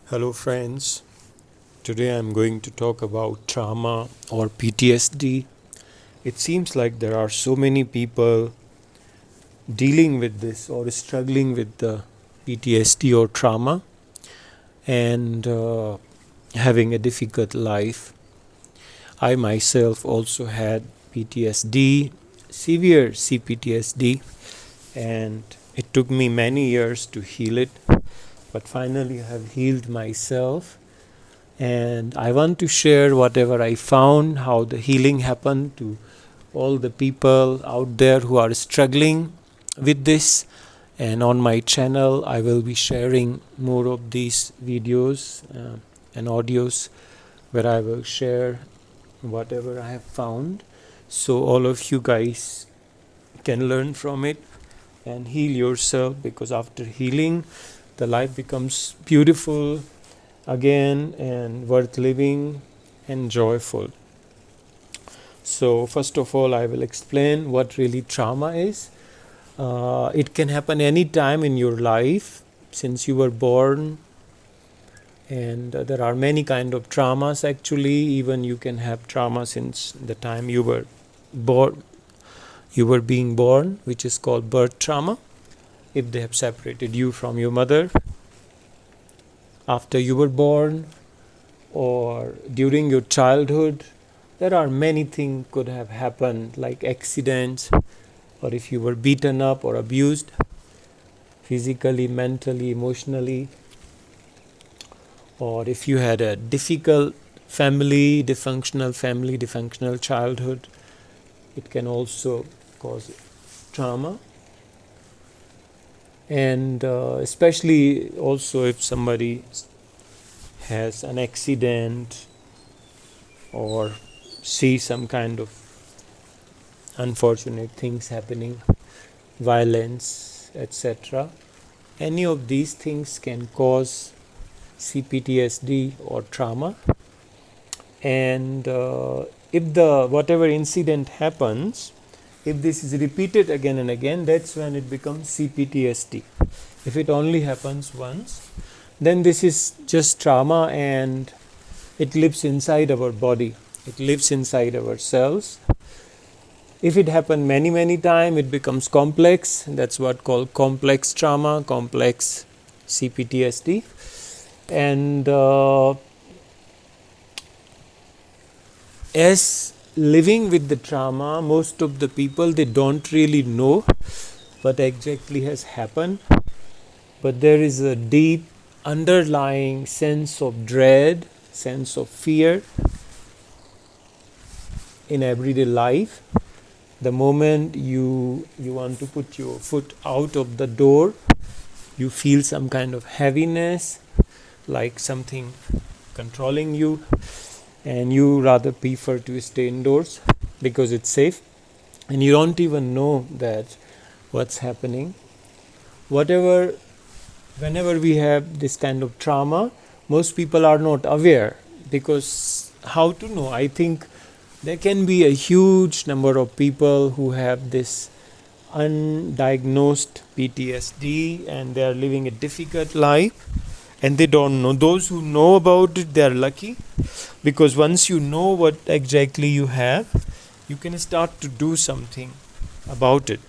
Hello, friends. Today I'm going to talk about trauma or PTSD. It seems like there are so many people dealing with this or struggling with the PTSD or trauma and having a difficult life. I myself also had PTSD, severe cPTSD, and it took me many years to heal it, but finally I have healed myself. And I want to share whatever I found, how the healing happened to all the people out there who are struggling with this. And on my channel, I will be sharing more of these videos and audios where I will share whatever I have found. So all of you guys can learn from it and heal yourself, because after healing, the life becomes beautiful again and worth living and joyful. So first of all, I will explain what really trauma is. It can happen any time in your life since you were born, and there are many kind of traumas. Actually, even you can have trauma since the time you were born, being born, which is called birth trauma. If they have separated you from your mother after you were born, or during your childhood, there are many things could have happened, like accidents, or if you were beaten up or abused physically, mentally, emotionally, or if you had a difficult family, dysfunctional childhood, it can also cause trauma. And especially also if somebody has an accident or see some kind of unfortunate things happening, violence, etc. Any of these things can cause cPTSD or trauma. And if the whatever incident happens, if this is repeated again and again, that's when it becomes cPTSD. If it only happens once, then this is just trauma, and it lives inside our body. It lives inside our cells. If it happens many times, it becomes complex. That's what called complex trauma, complex cPTSD. And as living with the trauma, most of the people, they don't really know what exactly has happened, but there is a deep underlying sense of dread, sense of fear in everyday life. The moment you want to put your foot out of the door, you feel some kind of heaviness, like something controlling you, and you rather prefer to stay indoors because it's safe, and you don't even know that what's happening. Whenever we have this kind of trauma, most people are not aware, because how to know? I think there can be a huge number of people who have this undiagnosed PTSD and they are living a difficult life and they don't know. Those who know about it, they are lucky, because once you know what exactly you have, you can start to do something about it.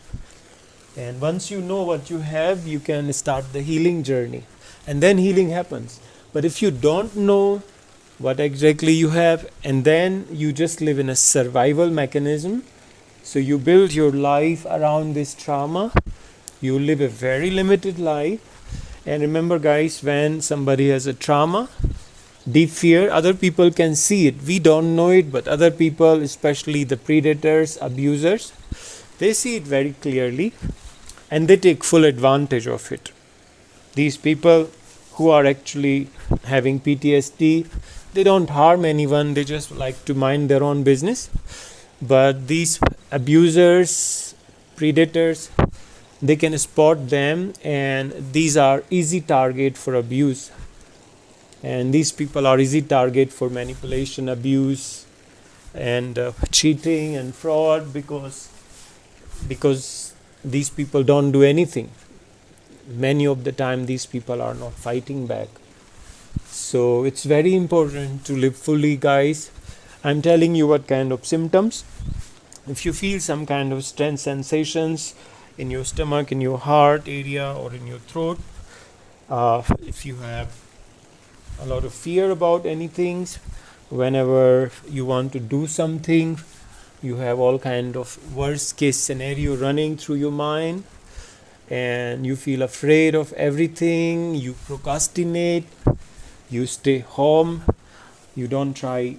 And once you know what you have, you can start the healing journey, and then healing happens. But if you don't know what exactly you have, and then you just live in a survival mechanism, so you build your life around this trauma, you live a very limited life. And remember, guys, when somebody has a trauma, deep fear, other people can see it. We don't know it, but other people, especially the predators, abusers, they see it very clearly and they take full advantage of it. These people who are actually having PTSD, they don't harm anyone, they just like to mind their own business. But these abusers, predators, they can spot them, and these are easy target for abuse. And these people are easy target for manipulation, abuse, and cheating and fraud, because these people don't do anything. Many of the time these people are not fighting back. So it's very important to live fully, guys. I'm telling you what kind of symptoms. If you feel some kind of strange sensations in your stomach, in your heart area, or in your throat, if you have a lot of fear about anything, whenever you want to do something, you have all kind of worst case scenario running through your mind, and you feel afraid of everything, you procrastinate, you stay home, you don't try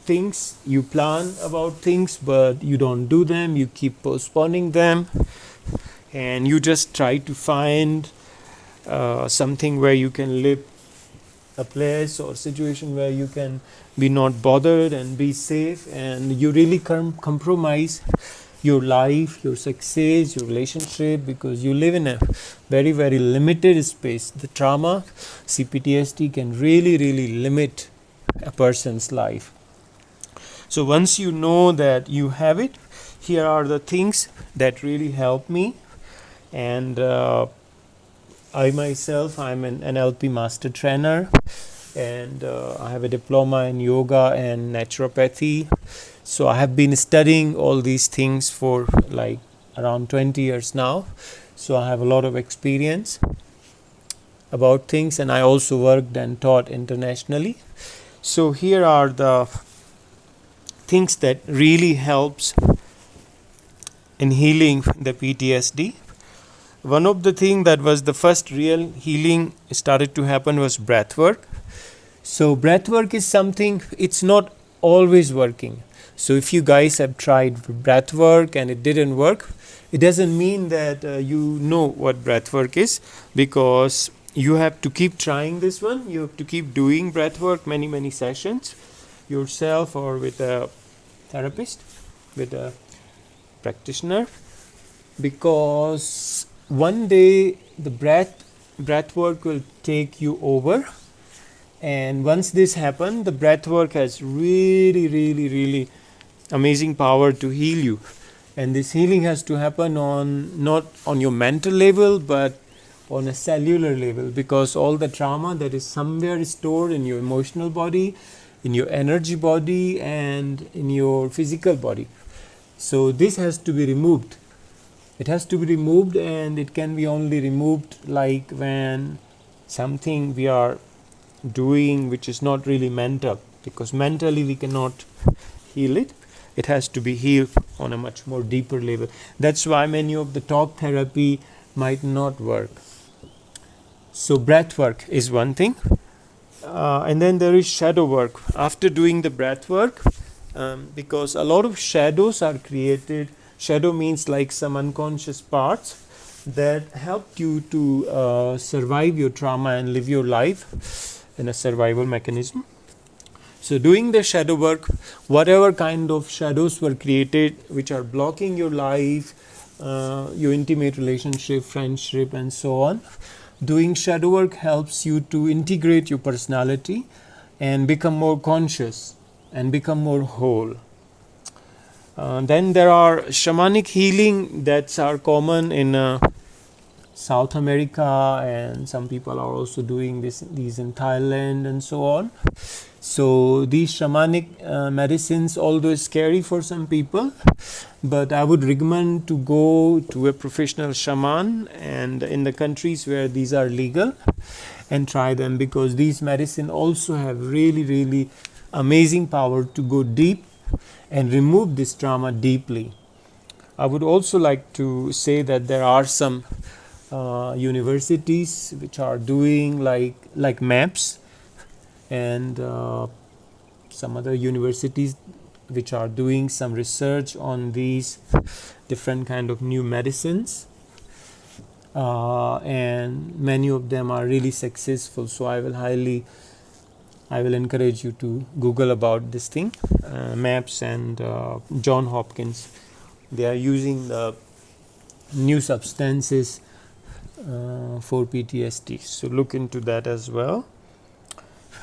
things, you plan about things but you don't do them, you keep postponing them, and you just try to find something where you can live, a place or situation where you can be not bothered and be safe, and you really compromise your life, your success, your relationship, because you live in a very, very limited space. The trauma, cPTSD, can really limit a person's life. So once you know that you have it, here are the things that really help me. And I myself, I'm an NLP master trainer, and I have a diploma in yoga and naturopathy. So I have been studying all these things for like around 20 years now. So I have a lot of experience about things, and I also worked and taught internationally. So here are the things that really helps in healing the PTSD. One of the things that was the first real healing started to happen was breath work. So breath work is something, it's not always working. So if you guys have tried breath work and it didn't work, it doesn't mean that you know what breath work is, because you have to keep trying this one. You have to keep doing breath work, many sessions yourself or with a therapist, with a practitioner, because one day the breath work will take you over. And once this happens, the breath work has really amazing power to heal you. And this healing has to happen on not on your mental level but on a cellular level, because all the trauma that is somewhere stored in your emotional body, in your energy body, and in your physical body. So this has to be removed. It has to be removed, and it can be only removed like when something we are doing which is not really mental, because mentally we cannot heal it. It has to be healed on a much more deeper level. That's why many of the talk therapy might not work. So breath work is one thing, and then there is shadow work after doing the breath work, because a lot of shadows are created. Shadow means like some unconscious parts that help you to survive your trauma and live your life in a survival mechanism. So doing the shadow work, whatever kind of shadows were created which are blocking your life, your intimate relationship, friendship, and so on, doing shadow work helps you to integrate your personality and become more conscious and become more whole. Then there are shamanic healing that's are common in South America, and some people are also doing these in Thailand and so on. So these shamanic medicines, although scary for some people, but I would recommend to go to a professional shaman, and in the countries where these are legal, and try them, because these medicine also have really amazing power to go deep and remove this trauma deeply. I would also like to say that there are some universities which are doing like maps, and some other universities which are doing some research on these different kind of new medicines, and many of them are really successful. So I will encourage you to Google about this thing, maps, and John Hopkins. They are using the new substances for PTSD. So look into that as well.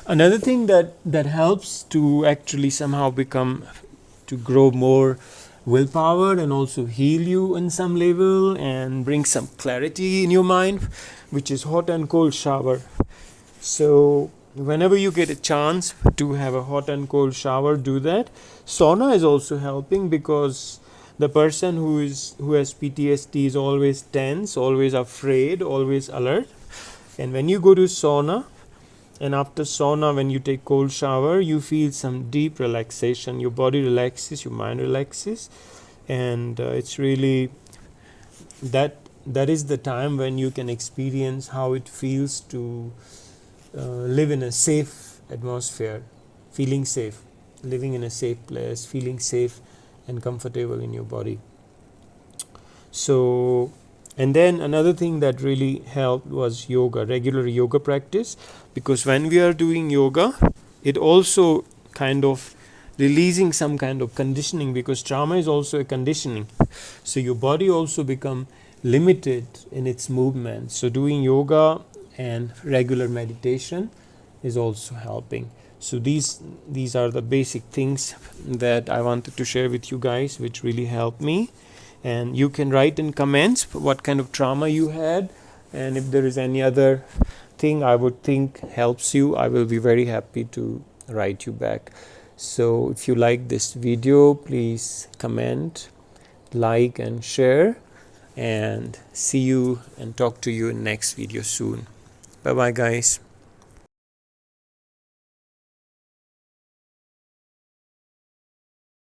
Another thing that helps to actually somehow to grow more willpower and also heal you in some level and bring some clarity in your mind, which is hot and cold shower. So whenever you get a chance to have a hot and cold shower, do that. Sauna is also helping, because the person who has PTSD is always tense, always afraid, always alert. And when you go to sauna, and after sauna, when you take cold shower, you feel some deep relaxation. Your body relaxes, your mind relaxes, and it's really that is the time when you can experience how it feels to live in a safe atmosphere, feeling safe, living in a safe place, feeling safe and comfortable in your body. So, and then another thing that really helped was yoga, regular yoga practice, because when we are doing yoga, it also kind of releasing some kind of conditioning, because trauma is also a conditioning. So your body also become limited in its movement. So doing yoga and regular meditation is also helping. So these are the basic things that I wanted to share with you guys, which really helped me. And you can write in comments what kind of trauma you had, and if there is any other thing I would think helps you, I will be very happy to write you back. So if you like this video, please comment, like and share, and see you and talk to you in next video soon. Bye bye guys.